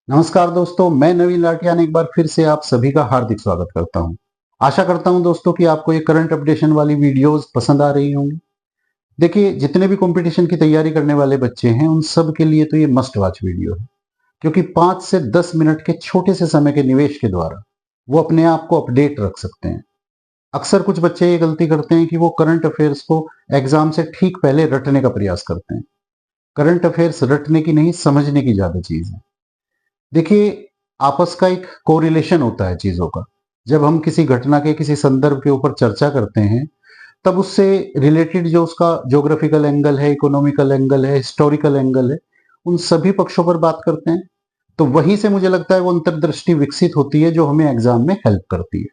नमस्कार दोस्तों, मैं नवीन लाटियान एक बार फिर से आप सभी का हार्दिक स्वागत करता हूं। आशा करता हूं दोस्तों कि आपको ये करंट अपडेशन वाली वीडियोस पसंद आ रही होंगी। देखिए, जितने भी कंपटीशन की तैयारी करने वाले बच्चे हैं, उन सब के लिए तो ये मस्ट वॉच वीडियो है, क्योंकि 5 से 10 मिनट के छोटे से समय के निवेश के द्वारा वो अपने आप को अपडेट रख सकते हैं। अक्सर कुछ बच्चे ये गलती करते हैं कि वो करंट अफेयर्स को एग्जाम से ठीक पहले रटने का प्रयास करते हैं। करंट अफेयर्स रटने की नहीं, समझने की ज्यादा चीज है। देखिए, आपस का एक कोरिलेशन होता है चीजों का। जब हम किसी घटना के किसी संदर्भ के ऊपर चर्चा करते हैं, तब उससे रिलेटेड जो उसका ज्योग्राफिकल एंगल है, इकोनॉमिकल एंगल है, हिस्टोरिकल एंगल है, उन सभी पक्षों पर बात करते हैं। तो वहीं से मुझे लगता है वो अंतर्दृष्टि विकसित होती है जो हमें एग्जाम में हेल्प करती है।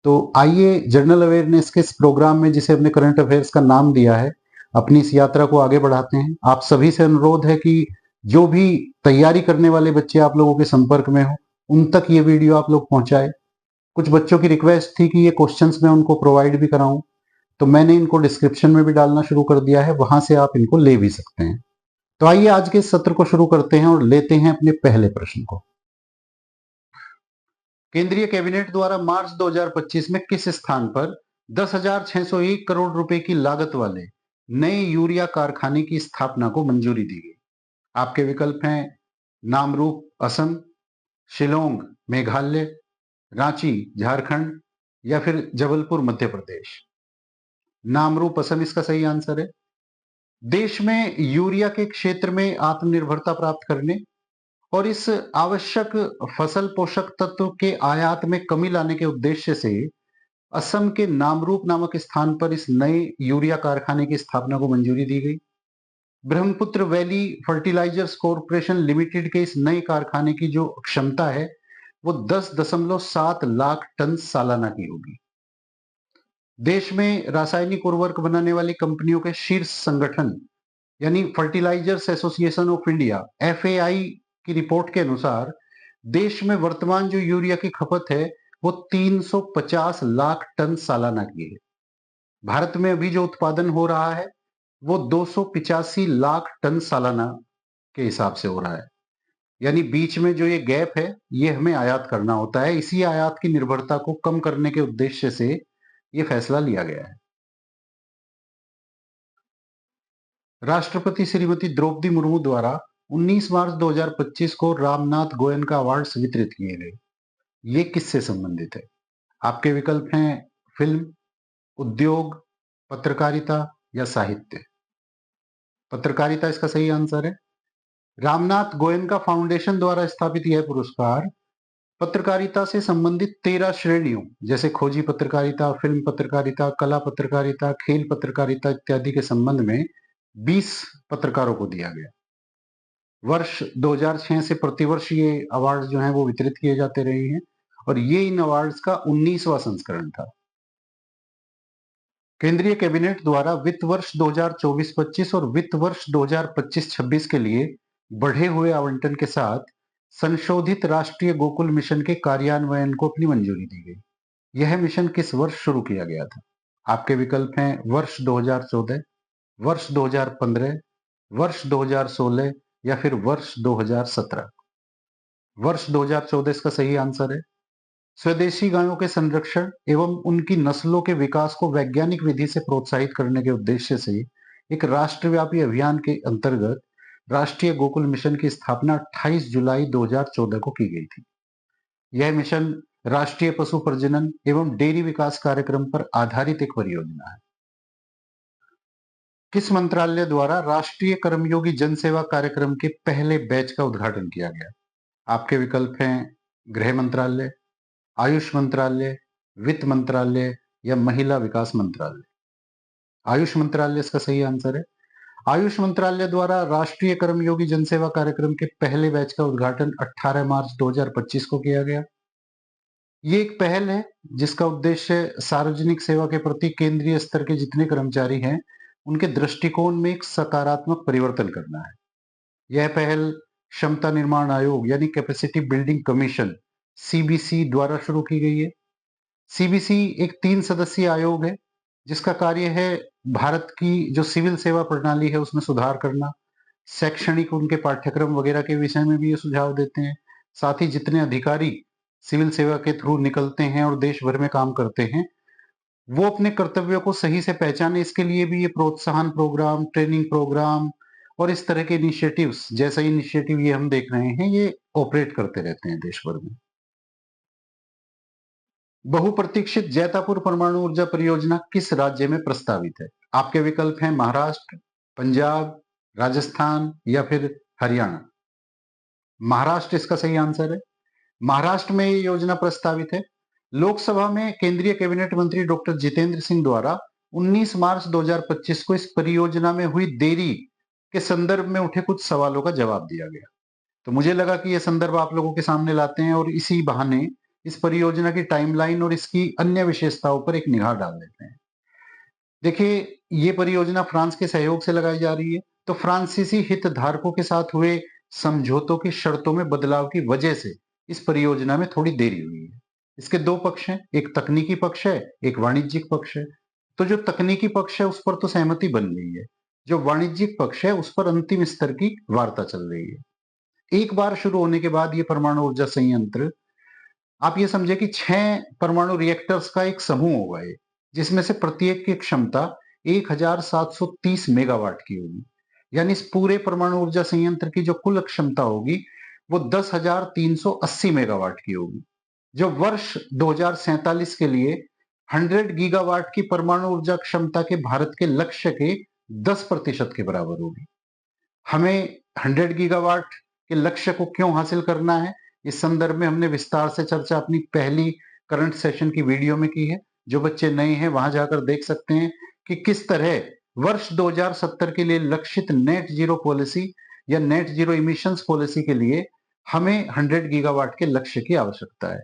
तो आइए जनरल अवेयरनेस के इस प्रोग्राम में, जिसे हमने करंट अफेयर्स का नाम दिया है, अपनी इस यात्रा को आगे बढ़ाते हैं। आप सभी से अनुरोध है कि जो भी तैयारी करने वाले बच्चे आप लोगों के संपर्क में हो, उन तक ये वीडियो आप लोग पहुंचाए। कुछ बच्चों की रिक्वेस्ट थी कि ये क्वेश्चंस मैं उनको प्रोवाइड भी कराऊं, तो मैंने इनको डिस्क्रिप्शन में भी डालना शुरू कर दिया है, वहां से आप इनको ले भी सकते हैं। तो आइए आज के इस सत्र को शुरू करते हैं और लेते हैं अपने पहले प्रश्न को। केंद्रीय कैबिनेट द्वारा मार्च 2025 में किस स्थान पर 10,601 करोड़ रुपए की लागत वाले नए यूरिया कारखाने की स्थापना को मंजूरी दी गई? आपके विकल्प हैं नामरूप असम, शिलोंग मेघालय, रांची झारखंड या फिर जबलपुर मध्य प्रदेश। नामरूप असम इसका सही आंसर है। देश में यूरिया के क्षेत्र में आत्मनिर्भरता प्राप्त करने और इस आवश्यक फसल पोषक तत्व के आयात में कमी लाने के उद्देश्य से असम के नामरूप नामक स्थान पर इस नए यूरिया कारखाने की स्थापना को मंजूरी दी गई। Brahmaputra valley fertilizers corporation limited के इस नए कारखाने की जो क्षमता है वो 10.7 लाख टन सालाना की होगी। देश में रासायनिक उर्वरक बनाने वाली कंपनियों के शीर्ष संगठन यानी fertilizers association of India FAI की रिपोर्ट के अनुसार देश में वर्तमान जो यूरिया की खपत है वो 350 लाख टन सालाना की है। भारत में अभी जो उत्पादन हो रहा है वो 285 लाख टन सालाना के हिसाब से हो रहा है। यानी बीच में जो ये गैप है ये हमें आयात करना होता है। इसी आयात की निर्भरता को कम करने के उद्देश्य से ये फैसला लिया गया है। राष्ट्रपति श्रीमती द्रौपदी मुर्मू द्वारा 19 मार्च 2025 को रामनाथ गोयनका अवार्ड्स वितरित किए गए। ये किससे संबंधित है? आपके विकल्प हैं फिल्म, उद्योग, पत्रकारिता या साहित्य। पत्रकारिता इसका सही आंसर है। रामनाथ गोयनका फाउंडेशन द्वारा स्थापित यह पुरस्कार पत्रकारिता से संबंधित 13 श्रेणियों जैसे खोजी पत्रकारिता, फिल्म पत्रकारिता, कला पत्रकारिता, खेल पत्रकारिता इत्यादि के संबंध में 20 पत्रकारों को दिया गया। वर्ष 2006 से प्रतिवर्ष ये अवार्ड जो हैं वो वितरित किए जाते रहे हैं और ये इन अवार्ड्स का 19वां संस्करण था। केंद्रीय कैबिनेट द्वारा वित्त वर्ष 2024-25 और वित्त वर्ष 2025-26 के लिए बढ़े हुए आवंटन के साथ संशोधित राष्ट्रीय गोकुल मिशन के कार्यान्वयन को अपनी मंजूरी दी गई। यह मिशन किस वर्ष शुरू किया गया था? आपके विकल्प हैं वर्ष 2014, वर्ष 2015, वर्ष 2016 या फिर वर्ष 2017। वर्ष 2014 इसका सही आंसर है। स्वदेशी गायों के संरक्षण एवं उनकी नस्लों के विकास को वैज्ञानिक विधि से प्रोत्साहित करने के उद्देश्य से एक राष्ट्रव्यापी अभियान के अंतर्गत राष्ट्रीय गोकुल मिशन की स्थापना 28 जुलाई 2014 को की गई थी। यह मिशन राष्ट्रीय पशु प्रजनन एवं डेयरी विकास कार्यक्रम पर आधारित एक परियोजना है। किस मंत्रालय द्वारा राष्ट्रीय कर्मयोगी जन सेवा कार्यक्रम के पहले बैच का उद्घाटन किया गया? आपके विकल्प हैं गृह मंत्रालय, आयुष मंत्रालय, वित्त मंत्रालय या महिला विकास मंत्रालय। आयुष मंत्रालय इसका सही आंसर है। आयुष मंत्रालय द्वारा राष्ट्रीय कर्मयोगी जनसेवा कार्यक्रम के पहले बैच का उद्घाटन 18 मार्च 2025 को किया गया। ये एक पहल है जिसका उद्देश्य सार्वजनिक सेवा के प्रति केंद्रीय स्तर के जितने कर्मचारी हैं उनके दृष्टिकोण में एक सकारात्मक परिवर्तन करना है। यह पहल क्षमता निर्माण आयोग यानी कैपेसिटी बिल्डिंग कमीशन सीबीसी द्वारा शुरू की गई है। सीबीसी एक 3 सदस्यीय आयोग है जिसका कार्य है भारत की जो सिविल सेवा प्रणाली है उसमें सुधार करना, शैक्षणिक उनके पाठ्यक्रम वगैरह के विषय में भी ये सुझाव देते हैं। साथ ही जितने अधिकारी सिविल सेवा के थ्रू निकलते हैं और देश भर में काम करते हैं, वो अपने कर्तव्यों को सही से पहचाने, इसके लिए भी ये प्रोत्साहन प्रोग्राम, ट्रेनिंग प्रोग्राम और इस तरह के इनिशिएटिव्स, जैसा इनिशिएटिव ये हम देख रहे हैं, ये ऑपरेट करते रहते हैं देश भर में। बहुप्रतीक्षित जैतापुर परमाणु ऊर्जा परियोजना किस राज्य में प्रस्तावित है? आपके विकल्प हैं महाराष्ट्र, पंजाब, राजस्थान या फिर हरियाणा। महाराष्ट्र इसका सही आंसर है। महाराष्ट्र में ये योजना प्रस्तावित है। लोकसभा में केंद्रीय कैबिनेट मंत्री डॉक्टर जितेंद्र सिंह द्वारा 19 मार्च 2025 को इस परियोजना में हुई देरी के संदर्भ में उठे कुछ सवालों का जवाब दिया गया। तो मुझे लगा कि यह संदर्भ आप लोगों के सामने लाते हैं और इसी बहाने इस परियोजना की टाइमलाइन और इसकी अन्य विशेषताओं पर एक निगाह डाल देते हैं। देखिए, ये परियोजना फ्रांस के सहयोग से लगाई जा रही है। तो फ्रांसीसी हितधारकों के साथ हुए समझौतों की शर्तों में बदलाव की वजह से इस परियोजना में थोड़ी देरी हुई है। इसके दो पक्ष हैं, एक तकनीकी पक्ष है, एक वाणिज्यिक पक्ष है। तो जो तकनीकी पक्ष है उस पर तो सहमति बन गई है, जो वाणिज्यिक पक्ष है उस पर अंतिम स्तर की वार्ता चल रही है। एक बार शुरू होने के बाद ये परमाणु ऊर्जा संयंत्र, आप ये समझे कि 6 परमाणु रिएक्टर्स का एक समूह होगा ये, जिसमें से प्रत्येक की क्षमता 1730 मेगावाट की होगी। यानी इस पूरे परमाणु ऊर्जा संयंत्र की जो कुल क्षमता होगी वो 10,380 मेगावाट की होगी, जो वर्ष 2047 के लिए 100 गीगावाट की परमाणु ऊर्जा क्षमता के भारत के लक्ष्य के 10% के बराबर होगी। हमें 100 गीगावाट के लक्ष्य को क्यों हासिल करना है, इस संदर्भ में हमने विस्तार से चर्चा अपनी पहली करंट सेशन की वीडियो में की है। जो बच्चे नए हैं वहां जाकर देख सकते हैं कि किस तरह वर्ष 2070 के लिए लक्षित नेट जीरो पॉलिसी या नेट जीरो इमिशंस पॉलिसी के लिए हमें 100 गीगावाट के लक्ष्य की आवश्यकता है।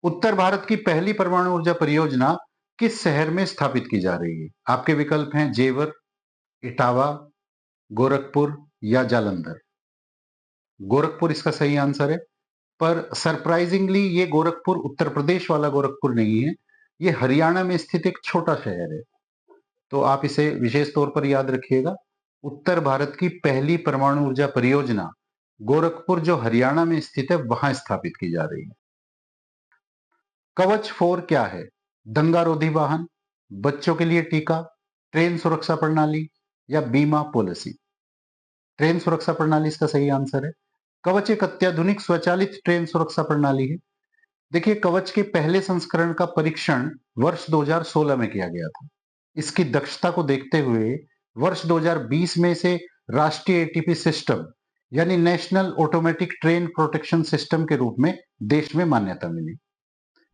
उत्तर भारत की पहली परमाणु ऊर्जा परियोजना किस शहर में स्थापित की जा रही है? आपके विकल्प हैं जेवर, इटावा, गोरखपुर या जालंधर। गोरखपुर इसका सही आंसर है। पर सरप्राइजिंगली ये गोरखपुर उत्तर प्रदेश वाला गोरखपुर नहीं है, ये हरियाणा में स्थित एक छोटा शहर है। तो आप इसे विशेष तौर पर याद रखिएगा। उत्तर भारत की पहली परमाणु ऊर्जा परियोजना गोरखपुर, जो हरियाणा में स्थित है, वहां स्थापित की जा रही है। कवच 4 क्या है? दंगारोधी वाहन, बच्चों के लिए टीका, ट्रेन सुरक्षा प्रणाली या बीमा पॉलिसी। ट्रेन सुरक्षा प्रणाली इसका सही आंसर है। कवच एक अत्याधुनिक स्वचालित ट्रेन सुरक्षा प्रणाली है। देखिए, कवच के पहले संस्करण का परीक्षण वर्ष 2016 में किया गया था। इसकी दक्षता को देखते हुए वर्ष 2020 में इसे राष्ट्रीय एटीपी सिस्टम यानी national automatic train protection system के रूप में देश में मान्यता मिली।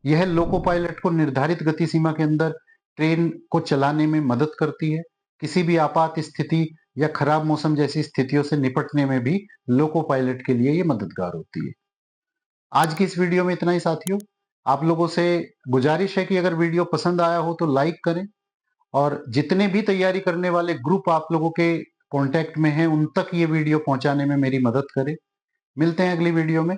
यह लोको पायलट को निर्धारित गति सीमा के अंदर ट्रेन को चलाने में मदद करती है। किसी भी आपात स्थिति या खराब मौसम जैसी स्थितियों से निपटने में भी लोको पायलट के लिए ये मददगार होती है। आज की इस वीडियो में इतना ही साथियों। आप लोगों से गुजारिश है कि अगर वीडियो पसंद आया हो तो लाइक करें और जितने भी तैयारी करने वाले ग्रुप आप लोगों के कांटेक्ट में हैं उन तक ये वीडियो पहुंचाने में मेरी मदद करें। मिलते हैं अगली वीडियो में।